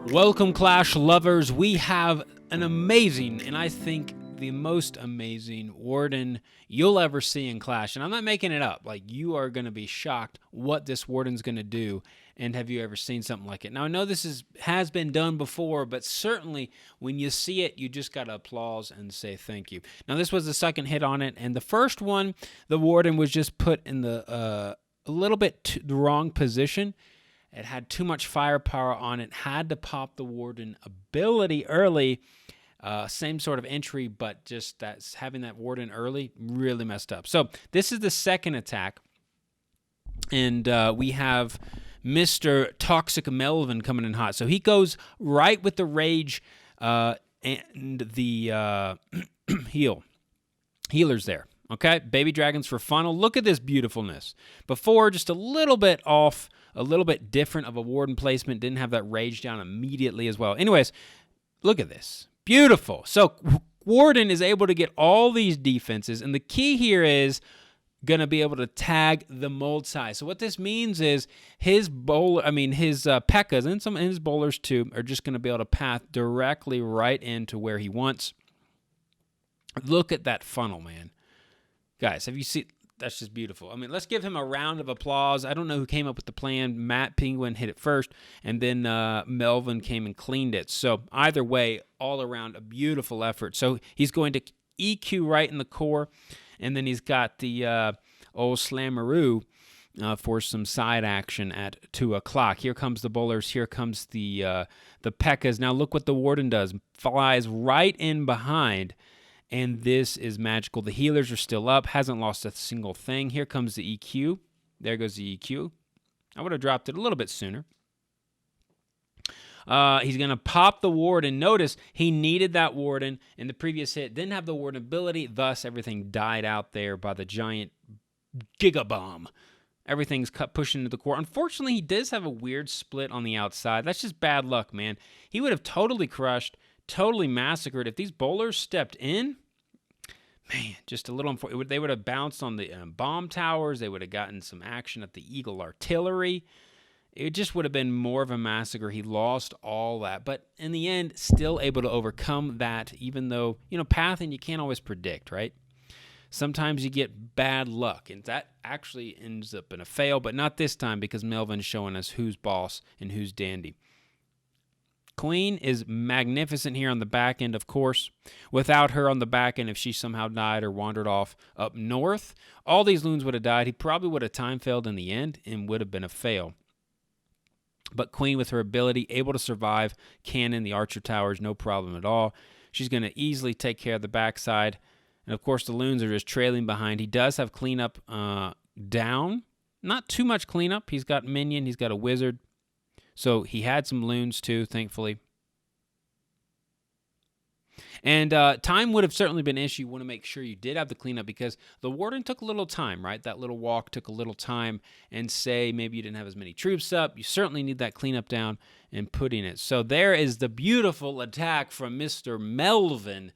Welcome, Clash lovers. We have an amazing, and I think the most amazing Warden you'll ever see in Clash. And I'm not making it up. Like, you are going to be shocked what this Warden's going to do. And have you ever seen something like it? Now, I know this has been done before, but certainly when you see it, you just got to applause and say thank you. Now, this was the second hit on it. And the first one, the Warden was just put in the a little bit the wrong position. It had too much firepower on it, had to pop the Warden ability early. Same sort of entry, but just having that Warden early really messed up. So this is the second attack, and we have Mr. Toxic Melvin coming in hot. So he goes right with the Rage and the healers there. Okay, Baby Dragons for funnel. Look at this beautifulness. Before, just a little bit off, a little bit different of a Warden placement. Didn't have that Rage down immediately as well. Anyways, look at this. Beautiful. So Warden is able to get all these defenses, and the key here is going to be able to tag the mold size. So what this means is his P.E.K.K.A.s and some of his bowlers too are just going to be able to path directly right into where he wants. Look at that funnel, man. Guys, have you seen? That's just beautiful. I mean, let's give him a round of applause. I don't know who came up with the plan. Matt Penguin hit it first, and then Melvin came and cleaned it. So either way, all around, a beautiful effort. So he's going to EQ right in the core, and then he's got the old Slammeroo for some side action at 2 o'clock. Here comes the bowlers. Here comes the P.E.K.K.A.s. Now look what the Warden does. Flies right in behind. And this is magical. The healers are still up. Hasn't lost a single thing. Here comes the EQ. There goes the EQ. I would have dropped it a little bit sooner. He's going to pop the Warden. Notice he needed that Warden in the previous hit. Didn't have the Warden ability. Thus, everything died out there by the giant Giga Bomb. Everything's pushing into the core. Unfortunately, he does have a weird split on the outside. That's just bad luck, man. He would have totally crushed, totally massacred. If these bowlers stepped in, man, just a little unfortunate. They would have bounced on the bomb towers. They would have gotten some action at the Eagle artillery. It just would have been more of a massacre. He lost all that. But in the end, still able to overcome that, even though, pathing you can't always predict, right? Sometimes you get bad luck, and that actually ends up in a fail, but not this time because Melvin's showing us who's boss and who's dandy. Queen is magnificent here on the back end, of course. Without her on the back end, if she somehow died or wandered off up north, all these loons would have died. He probably would have time failed in the end and would have been a fail. But Queen, with her ability, able to survive, cannon the archer towers, no problem at all. She's going to easily take care of the backside. And, of course, the loons are just trailing behind. He does have cleanup down. Not too much cleanup. He's got minion. He's got a wizard. So he had some loons too, thankfully. And time would have certainly been an issue. You want to make sure you did have the cleanup because the Warden took a little time, right? That little walk took a little time. And say maybe you didn't have as many troops up. You certainly need that cleanup down and putting it. So there is the beautiful attack from Mr. Melvin.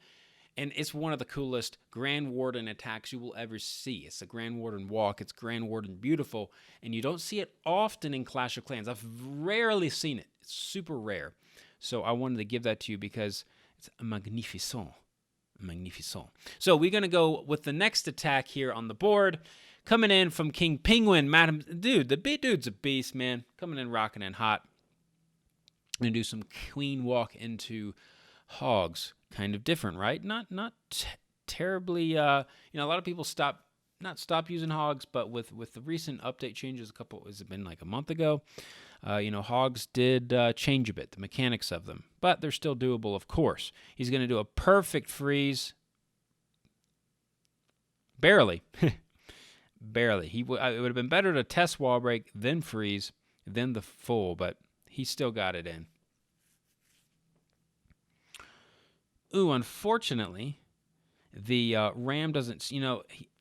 And it's one of the coolest Grand Warden attacks you will ever see. It's the Grand Warden walk. It's Grand Warden beautiful. And you don't see it often in Clash of Clans. I've rarely seen it. It's super rare. So I wanted to give that to you because it's magnificent. Magnificent. So we're going to go with the next attack here on the board. Coming in from King Penguin. Madam, dude, the big dude's a beast, man. Coming in rocking and hot. Going to do some queen walk into hogs. Kind of different, right? Not terribly. A lot of people stop using hogs, but with the recent update changes, has it been like a month ago? Hogs did change a bit, the mechanics of them, but they're still doable, of course. He's going to do a perfect freeze. Barely, barely. It would have been better to test wall break, then freeze, then the full, but he still got it in. Ooh, unfortunately, the ram doesn't,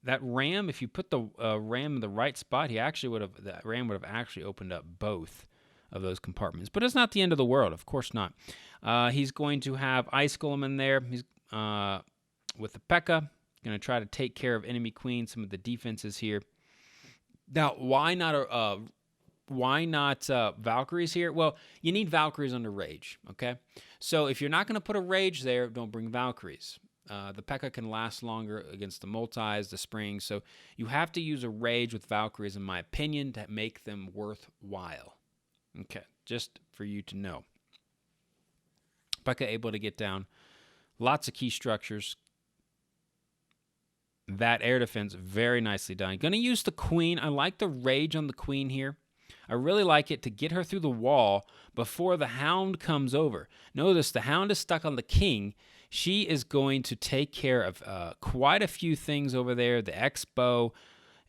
that ram, if you put the ram in the right spot, that ram would have actually opened up both of those compartments. But it's not the end of the world, of course not. He's going to have Ice Golem in there. He's with the P.E.K.K.A. Going to try to take care of enemy queen, some of the defenses here. Now, why not why not Valkyries here? Well, you need Valkyries under Rage, okay? So if you're not going to put a Rage there, don't bring Valkyries. The P.E.K.K.A. can last longer against the multis, the springs, so you have to use a Rage with Valkyries, in my opinion, to make them worthwhile. Okay, just for you to know. P.E.K.K.A. able to get down lots of key structures. That air defense, very nicely done. Going to use the Queen. I like the Rage on the Queen here. I really like it to get her through the wall before the Hound comes over. Notice the Hound is stuck on the King. She is going to take care of quite a few things over there. The X-Bow.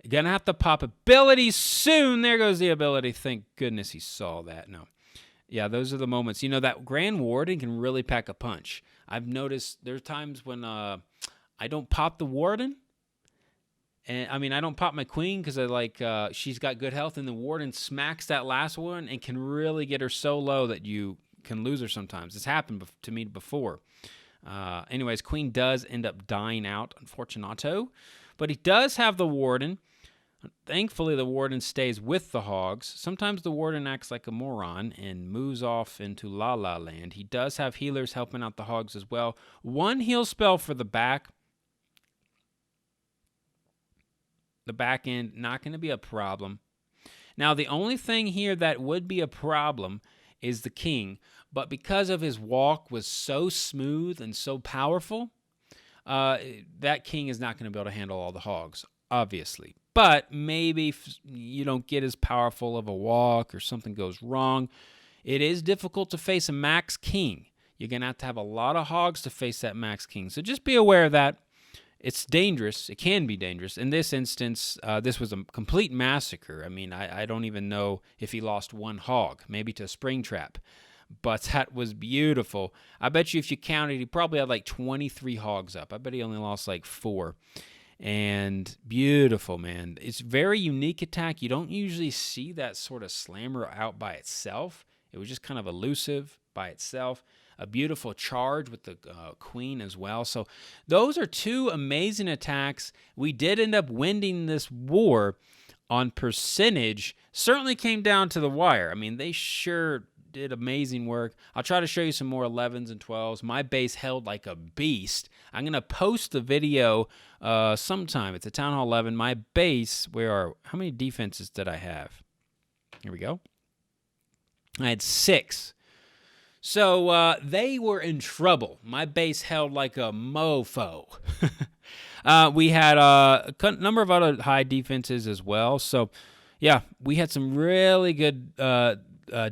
Gonna have to pop abilities soon. There goes the ability. Thank goodness he saw that. No. Yeah, those are the moments. You know, that Grand Warden can really pack a punch. I've noticed there's times when I don't pop the Warden. And I mean, I don't pop my Queen because I like she's got good health, and the Warden smacks that last one and can really get her so low that you can lose her sometimes. It's happened to me before. Anyways, Queen does end up dying out, unfortunato. But he does have the Warden. Thankfully, the Warden stays with the Hogs. Sometimes the Warden acts like a moron and moves off into La La Land. He does have healers helping out the Hogs as well. One heal spell for the back. The back end, not going to be a problem. Now, the only thing here that would be a problem is the King. But because of his walk was so smooth and so powerful, that King is not going to be able to handle all the Hogs, obviously. But maybe if you don't get as powerful of a walk or something goes wrong, it is difficult to face a Max King. You're going to have a lot of Hogs to face that Max King. So just be aware of that. It's dangerous. It can be dangerous. In this instance, this was a complete massacre. I mean, I don't even know if he lost one Hog, maybe to a spring trap. But that was beautiful. I bet you if you counted, he probably had like 23 Hogs up. I bet he only lost like 4. And beautiful, man. It's very unique attack. You don't usually see that sort of slammer out by itself. It was just kind of elusive by itself. A beautiful charge with the Queen as well. So those are two amazing attacks. We did end up winning this war on percentage. Certainly came down to the wire. I mean, they sure did amazing work. I'll try to show you some more 11s and 12s. My base held like a beast. I'm going to post the video sometime. It's a Town Hall 11. My base, how many defenses did I have? Here we go. I had 6. So they were in trouble. My base held like a mofo. We had a number of other high defenses as well. So, yeah, we had some really good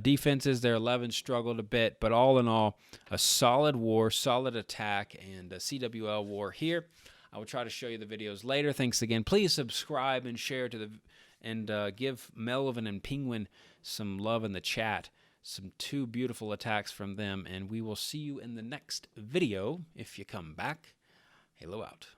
defenses. Their 11 struggled a bit, but all in all, a solid war, solid attack, and a CWL war here. I will try to show you the videos later. Thanks again. Please subscribe and share and give Melvin and Penguin some love in the chat. Some 2 beautiful attacks from them, and we will see you in the next video if you come back. Halo out.